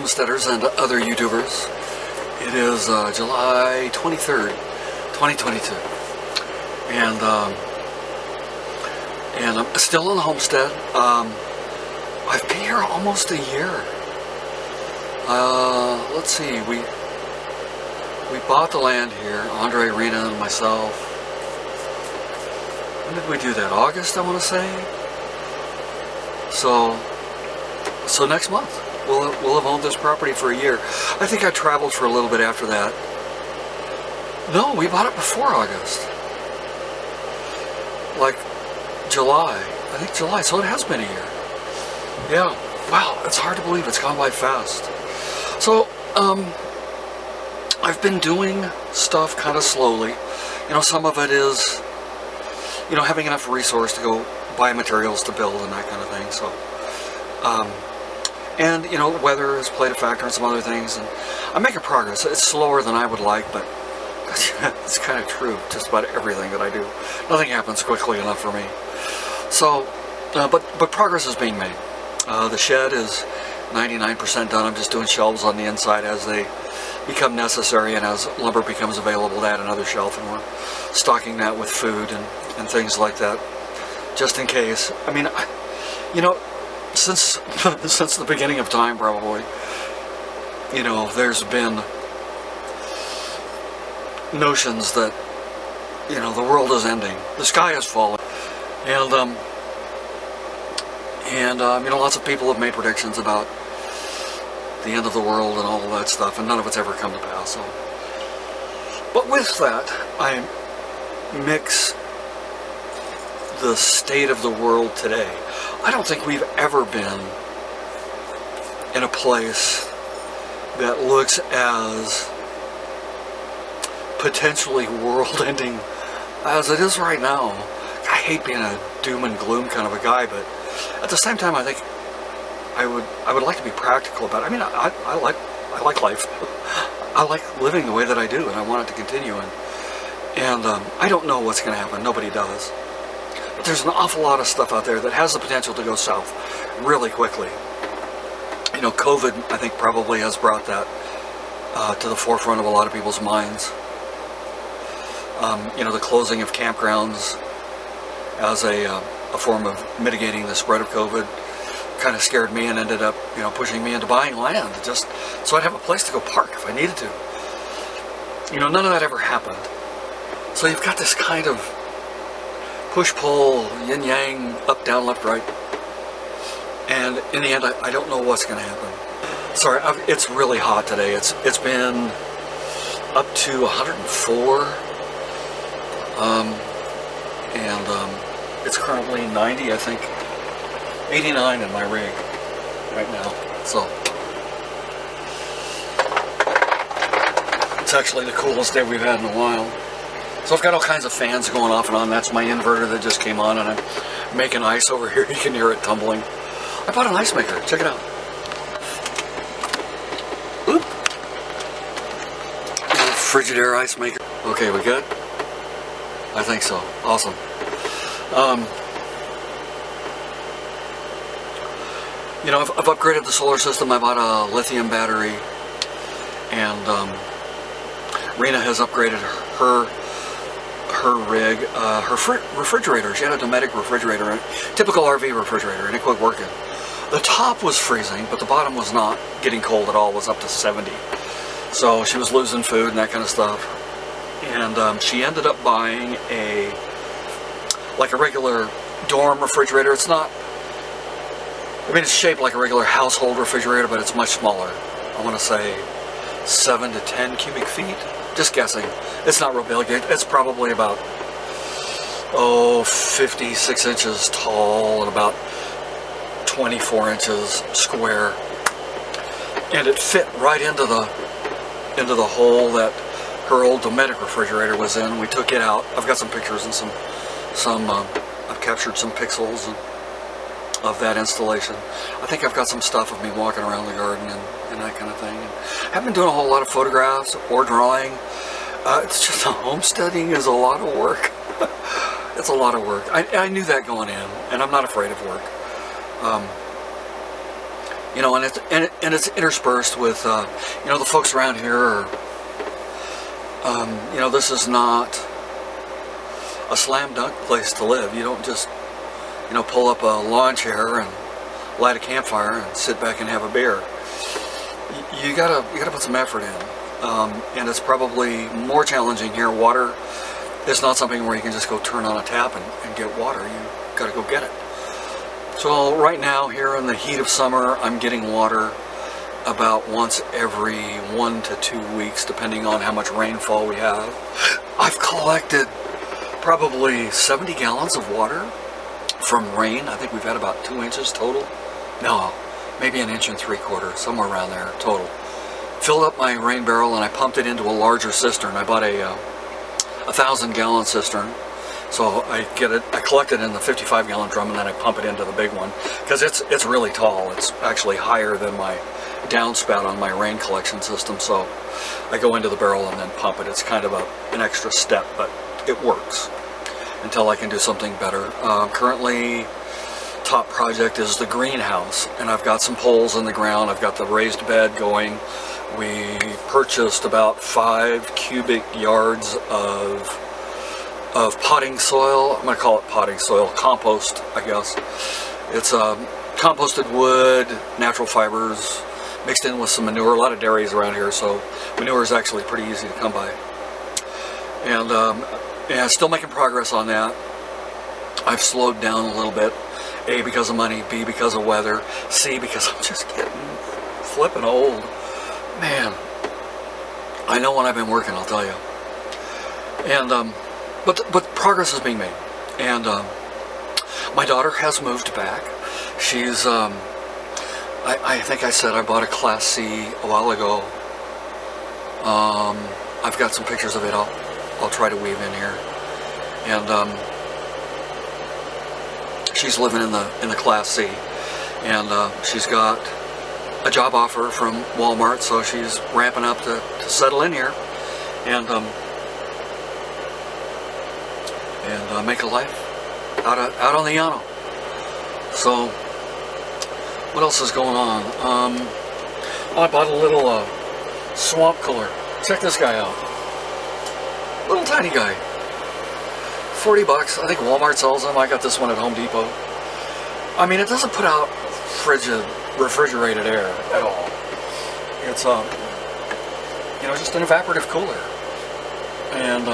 homesteaders and other YouTubers. It is July 23rd, 2022, and I'm still on the homestead. I've been here almost a year. Let's see, we bought the land here, Andre, Rena, and myself. When did we do that? August, I want to say. So next month we'll have owned this property for a year. I think I traveled for a little bit after that. No, we bought it before August. Like July. I think July, so it has been a year. Yeah. Wow, it's hard to believe it's gone by fast. So, I've been doing stuff kind of slowly. You know, some of it is, you know, having enough resource to go buy materials to build and that kind of thing. So, and, you know, weather has played a factor and some other things. And I'm making progress. It's slower than I would like, but it's kind of true. Just about everything that I do. Nothing happens quickly enough for me. So, but progress is being made. The shed is 99% done. I'm just doing shelves on the inside as they become necessary, and as lumber becomes available to add another shelf, and we're stocking that with food and things like that, just in case. I mean, you know, since the beginning of time, probably, you know, there's been notions that, you know, the world is ending, the sky is falling, and you know, lots of people have made predictions about the end of the world and all of that stuff, and none of it's ever come to pass. So, but with that, I mix the state of the world today. I don't think we've ever been in a place that looks as potentially world-ending as it is right now. I hate being a doom and gloom kind of a guy, but at the same time, I think I would like to be practical about it. I mean, I like life. I like living the way that I do, and I want it to continue. And I don't know what's going to happen. Nobody does. But there's an awful lot of stuff out there that has the potential to go south really quickly. You know, COVID, I think, probably has brought that to the forefront of a lot of people's minds. You know, the closing of campgrounds as a form of mitigating the spread of COVID kind of scared me, and ended up, you know, pushing me into buying land just so I'd have a place to go park if I needed to. You know, none of that ever happened. So you've got this kind of push-pull, yin-yang, up, down, left, right. And in the end, I don't know what's going to happen. Sorry, it's really hot today. It's been up to 104. It's currently 90, I think. 89 in my rig right now. So it's actually the coolest day we've had in a while. So I've got all kinds of fans going off and on. That's my inverter that just came on, and I'm making ice over here. You can hear it tumbling. I bought an ice maker. Check it out. Oop. Frigidaire ice maker. Okay, we good? I think so. Awesome. You know, I've upgraded the solar system. I bought a lithium battery, and Rena has upgraded her rig, her refrigerator. She had a nomadic refrigerator, typical RV refrigerator, and it quit working. The top was freezing, but the bottom was not getting cold at all. It was up to 70. So she was losing food and that kind of stuff. And she ended up buying a regular dorm refrigerator. It's not, I mean, it's shaped like a regular household refrigerator, but it's much smaller. I want to say 7 to 10 cubic feet. Just guessing. It's not real big. It's probably about, 56 inches tall and about 24 inches square. And it fit right into the hole that her old nomadic refrigerator was in. We took it out. I've got some pictures and I've captured some pixels of that installation. I think I've got some stuff of me walking around the garden and that kind of thing. And I haven't been doing a whole lot of photographs or drawing. It's just homesteading is a lot of work. It's a lot of work. I knew that going in, and I'm not afraid of work. You know, and it's interspersed with, you know, the folks around here are, you know, this is not a slam dunk place to live. You don't just, you know, pull up a lawn chair and light a campfire and sit back and have a beer. You gotta put some effort in, and it's probably more challenging here. Water is not something where you can just go turn on a tap and get water. You gotta go get it. So right now, here in the heat of summer, I'm getting water about once every 1 to 2 weeks, depending on how much rainfall we have. I've collected probably 70 gallons of water from rain. I think we've had about 2 inches total. No, maybe 1 3/4 inches, somewhere around there total. Filled up my rain barrel and I pumped it into a larger cistern. I bought a 1,000-gallon cistern. So I collect it in the 55-gallon drum, and then I pump it into the big one, because it's really tall. It's actually higher than my downspout on my rain collection system. So I go into the barrel and then pump it. It's kind of an extra step, but it works until I can do something better. Currently, top project is the greenhouse, and I've got some poles in the ground. I've got the raised bed going. We purchased about 5 cubic yards of potting soil. I'm going to call it potting soil, compost, I guess. It's composted wood, natural fibers, mixed in with some manure. A lot of dairies around here, so manure is actually pretty easy to come by. And yeah, still making progress on that. I've slowed down a little bit. A, because of money. B, because of weather. C, because I'm just getting flipping old. Man, I know when I've been working, I'll tell you. And but progress is being made. And my daughter has moved back. She's I think I said I bought a Class C a while ago. I've got some pictures of it. I'll try to weave in here. And she's living in the Class C, and she's got a job offer from Walmart, so she's ramping up to settle in here and make a life out on the llano. So what else is going on? I bought a little swamp cooler. Check this guy out. Little tiny guy. 40 bucks. I think Walmart sells them. I got this one at Home Depot. I mean, it doesn't put out refrigerated air at all. It's you know, just an evaporative cooler. And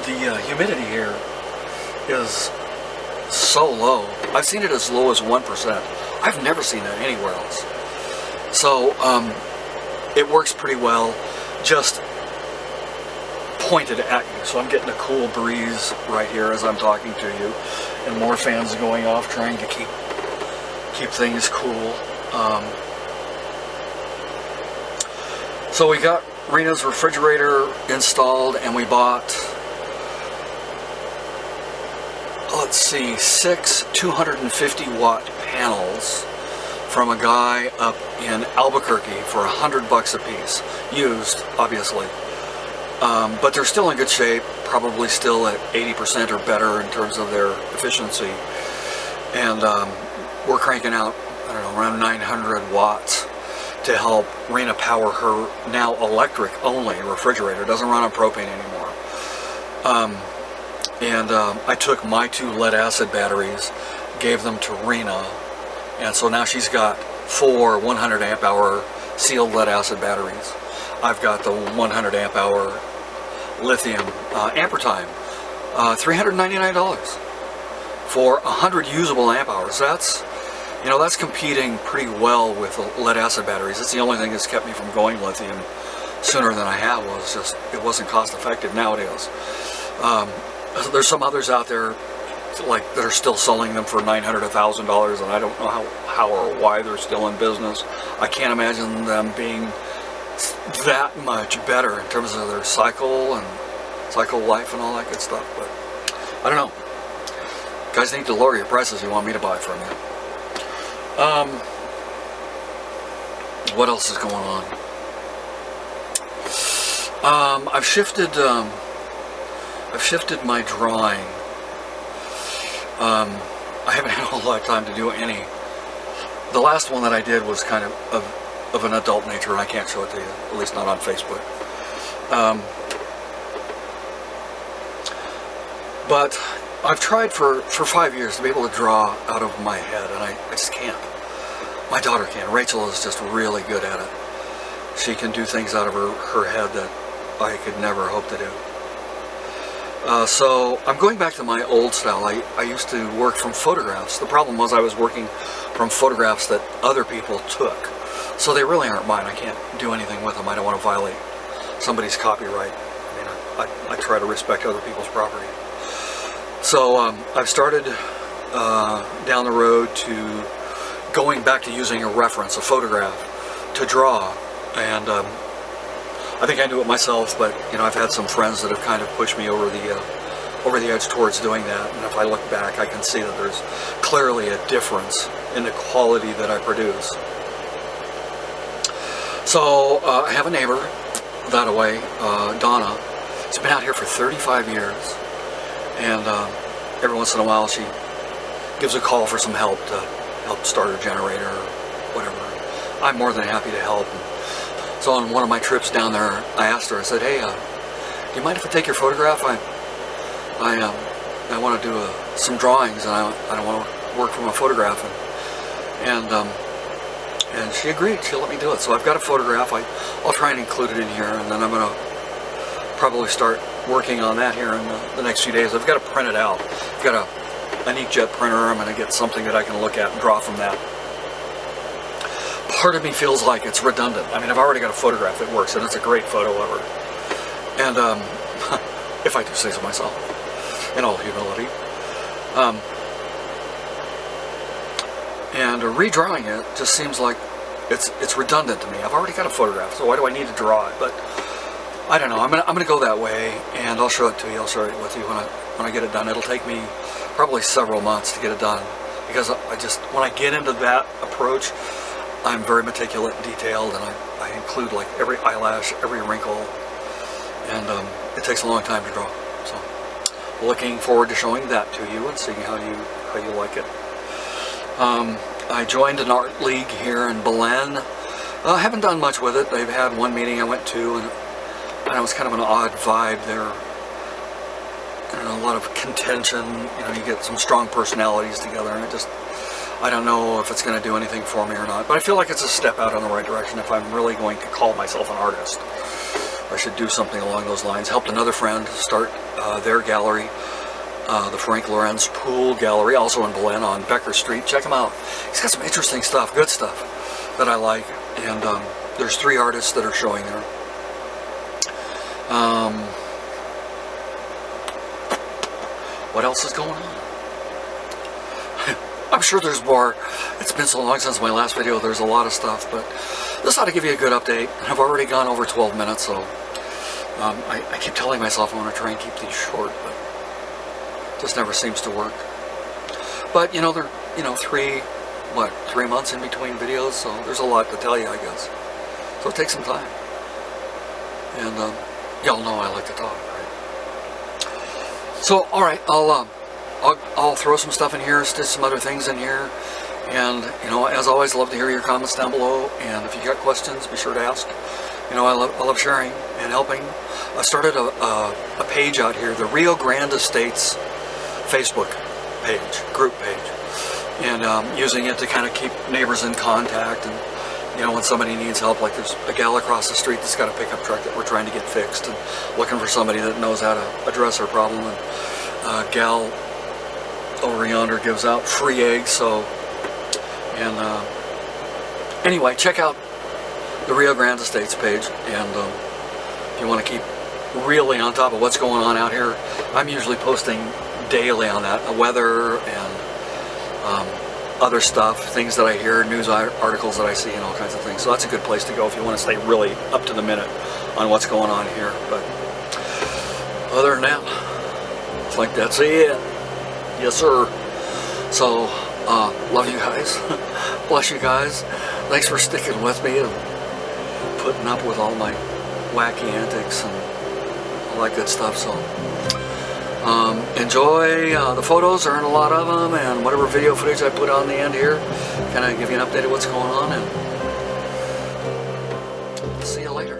the humidity here is so low. I've seen it as low as 1%. I've never seen that anywhere else. So it works pretty well. Just pointed at you, so I'm getting a cool breeze right here as I'm talking to you, and more fans going off, trying to keep things cool. So we got Rena's refrigerator installed, and we bought, let's see, 6 250-watt panels from a guy up in Albuquerque for $100 a piece, used, obviously. But they're still in good shape, probably still at 80% or better in terms of their efficiency. And we're cranking out, I don't know, around 900 watts to help Rena power her now electric only refrigerator. It doesn't run on propane anymore. I took my 2 lead acid batteries, gave them to Rena, and so now she's got 4 100 amp hour sealed lead acid batteries. I've got the 100 amp hour lithium amper time, $399 for 100 usable amp hours. That's, you know, that's competing pretty well with lead acid batteries. It's the only thing that's kept me from going lithium sooner than I have. Was just, it wasn't cost effective. Now it is. There's some others out there like that are still selling them for $900, $1,000, and I don't know how or why they're still in business. I can't imagine them being that much better in terms of their cycle life and all that good stuff, but I don't know. You guys need to lower your prices. You want me to buy from you. What else is going on? I've shifted my drawing. I haven't had a whole lot of time to do any. The last one that I did was kind of an adult nature, and I can't show it to you, at least not on Facebook. But I've tried for 5 years to be able to draw out of my head, and I just can't. My daughter can. Rachel is just really good at it. She can do things out of her head that I could never hope to do. So I'm going back to my old style. I used to work from photographs. The problem was I was working from photographs that other people took. So they really aren't mine. I can't do anything with them. I don't want to violate somebody's copyright. I mean, I try to respect other people's property. So I've started down the road to going back to using a reference, a photograph, to draw. And I think I do it myself, but you know, I've had some friends that have kind of pushed me over the edge towards doing that. And if I look back, I can see that there's clearly a difference in the quality that I produce. So I have a neighbor that way, Donna. She's been out here for 35 years, and every once in a while she gives a call for some help to help start her generator or whatever. I'm more than happy to help. So on one of my trips down there, I asked her, I said, hey, do you mind if I take your photograph? I want to do some drawings, and I want to work from a photograph. And she agreed. She'll let me do it. So I've got a photograph. I'll try and include it in here, and then I'm going to probably start working on that here in the next few days. I've got to print it out. I've got an inkjet printer. I'm going to get something that I can look at and draw from that. Part of me feels like it's redundant. I mean, I've already got a photograph that works, and it's a great photo of her. And if I do say so myself, in all humility. And redrawing it just seems like it's redundant to me. I've already got a photograph, so why do I need to draw it? But I don't know. I'm gonna go that way, and I'll show it to you. I'll share it with you when I get it done. It'll take me probably several months to get it done, because when I get into that approach, I'm very meticulous and detailed, and I include like every eyelash, every wrinkle, and it takes a long time to draw. So looking forward to showing that to you and seeing how you like it. I joined an art league here in Belen. I haven't done much with it. They've had one meeting I went to, and it was kind of an odd vibe there. And a lot of contention. You know, you get some strong personalities together, and I don't know if it's going to do anything for me or not. But I feel like it's a step out in the right direction if I'm really going to call myself an artist. I should do something along those lines. Helped another friend start their gallery. The Frank Lorenz Pool Gallery, also in Belen on Becker Street. Check him out. He's got some interesting stuff, good stuff that I like. And there's 3 artists that are showing there. What else is going on? I'm sure there's more. It's been so long since my last video, there's a lot of stuff, but this ought to give you a good update. I've already gone over 12 minutes, so I keep telling myself I want to try and keep these short, but just never seems to work. But you know, they're 3 months in between videos, so there's a lot to tell you, I guess. So it takes some time. And y'all know I like to talk, right? So all right, I'll throw some stuff in here, stitch some other things in here, and you know, as always, love to hear your comments down below. And if you got questions, be sure to ask. You know, I love sharing and helping. I started a page out here, the Rio Grande Estates Facebook page, group page, and using it to kind of keep neighbors in contact. And you know, when somebody needs help, like there's a gal across the street that's got a pickup truck that we're trying to get fixed, and looking for somebody that knows how to address her problem. And gal over yonder gives out free eggs. So, and anyway, check out the Rio Grande Estates page, and if you want to keep really on top of what's going on out here, I'm usually posting daily on that, weather and other stuff, things that I hear, news articles that I see, and all kinds of things. So that's a good place to go if you want to stay really up to the minute on what's going on here. But other than that, I think that's it. Yes, sir. So, love you guys. Bless you guys. Thanks for sticking with me and putting up with all my wacky antics and all that good stuff. So, Enjoy the photos. There aren't a lot of them, and whatever video footage I put on the end here, kind of give you an update of what's going on, and see you later.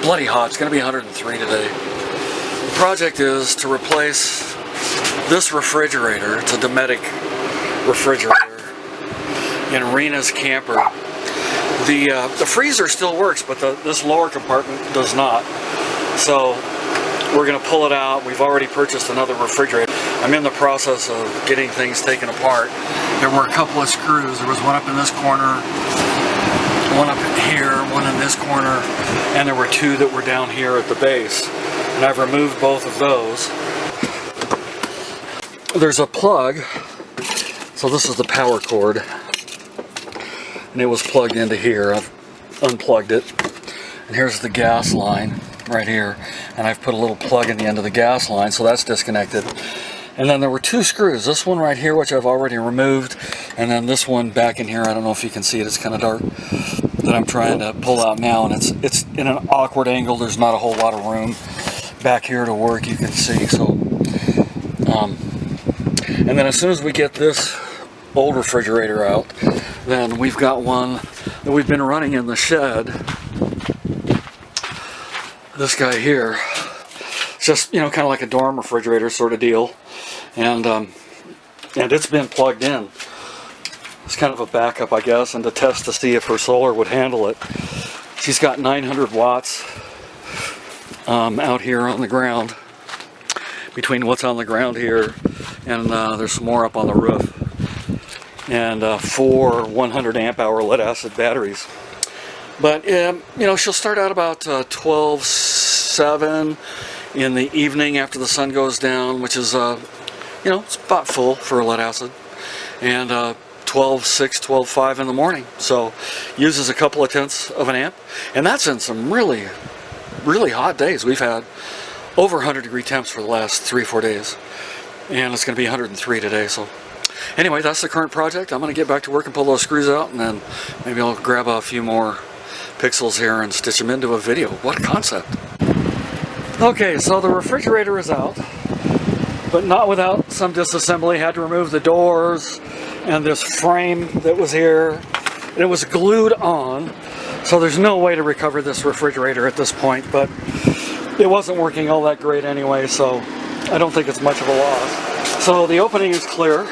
Bloody hot. It's going to be 103 today. The project is to replace this refrigerator. It's a nomadic refrigerator in Rena's camper. The freezer still works, but this lower compartment does not. So we're going to pull it out. We've already purchased another refrigerator. I'm in the process of getting things taken apart. There were a couple of screws. There was one up in this corner, one up here, one in this corner, and there were two that were down here at the base. And I've removed both of those. There's a plug. So this is the power cord. And it was plugged into here. I've unplugged it. And here's the gas line right here. And I've put a little plug in the end of the gas line, so that's disconnected. And then there were two screws. This one right here, which I've already removed, and then this one back in here. I don't know if you can see it. It's kind of dark. That I'm trying to pull out now, and it's in an awkward angle. There's not a whole lot of room back here to work. You can see. So, and then as soon as we get this old refrigerator out, then we've got one that we've been running in the shed. This guy here. It's just, you know, kind of like a dorm refrigerator sort of deal, and it's been plugged in. It's kind of a backup, I guess, and to test to see if her solar would handle it. She's got 900 watts out here on the ground, between what's on the ground here, and there's some more up on the roof, and 4 100 amp hour lead acid batteries. But you know, she'll start out about 12:07 in the evening after the sun goes down, which is you know, it's about full for a lead acid, and 12:06, 12:05 in the morning. So uses a couple of tenths of an amp, and that's in some really hot days. We've had over 100 degree temps for the last 3-4 days, and it's going to be 103 today. So anyway, that's the current project. I'm going to get back to work and pull those screws out, and then maybe I'll grab a few more pixels here and stitch them into a video. What a concept. Okay, so the refrigerator is out, but not without some disassembly. Had to remove the doors and this frame that was here. It was glued on, so there's no way to recover this refrigerator at this point, but it wasn't working all that great anyway, so I don't think it's much of a loss. So the opening is clear,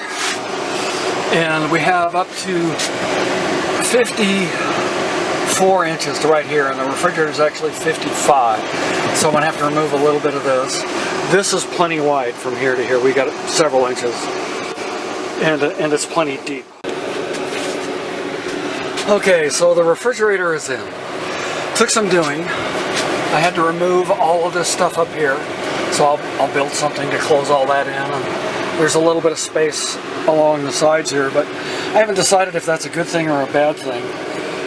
and we have up to 54 inches to right here, and the refrigerator is actually 55, so I'm going to have to remove a little bit of this. This is plenty wide from here to here. We got several inches, and it's plenty deep. Okay, so the refrigerator is in. Took some doing. I had to remove all of this stuff up here, so I'll build something to close all that in. And there's a little bit of space along the sides here, but I haven't decided if that's a good thing or a bad thing,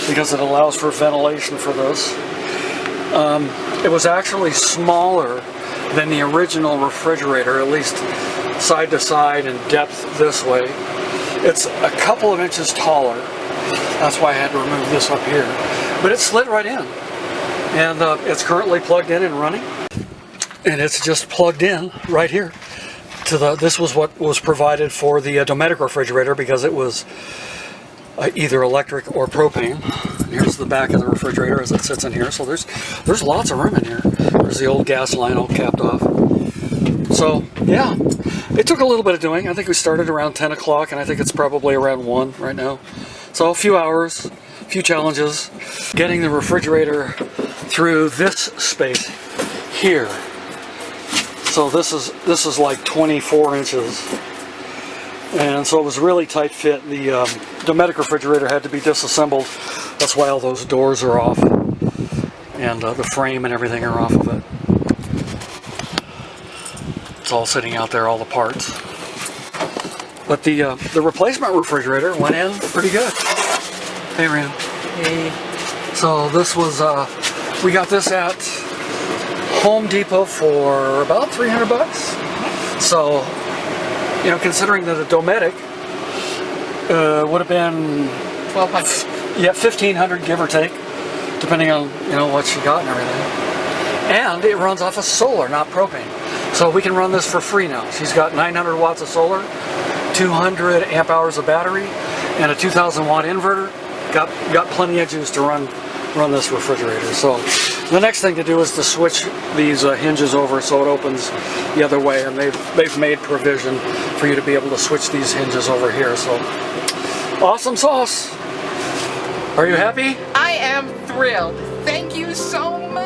because it allows for ventilation for this. It was actually smaller than the original refrigerator, at least side to side and depth this way. It's a couple of inches taller. That's why I had to remove this up here. But it slid right in. And it's currently plugged in and running. And it's just plugged in right here. This was what was provided for the nomadic refrigerator, because it was either electric or propane. Here's the back of the refrigerator as it sits in here. So there's lots of room in here. There's the old gas line all capped off. So yeah, it took a little bit of doing. I think we started around 10 o'clock, and I think it's probably around 1 right now. So a few hours, a few challenges. Getting the refrigerator through this space here. So this is like 24 inches. And so it was really tight fit. The nomadic refrigerator had to be disassembled. That's why all those doors are off. And the frame and everything are off of it. It's all sitting out there, all the parts. But the replacement refrigerator went in pretty good. Hey, Rand. Hey. So this was, we got this at Home Depot for about 300 bucks. So, you know, considering that a nomadic would have been 1,200. Yeah, 1,500 give or take, depending on, you know, what you got and everything. And it runs off of solar, not propane. So we can run this for free now. She's got 900 watts of solar, 200 amp hours of battery, and a 2,000 watt inverter. Got plenty of juice to run this refrigerator. So the next thing to do is to switch these hinges over so it opens the other way, and they've made provision for you to be able to switch these hinges over here. So awesome sauce. Are you happy? I am thrilled. Thank you so much.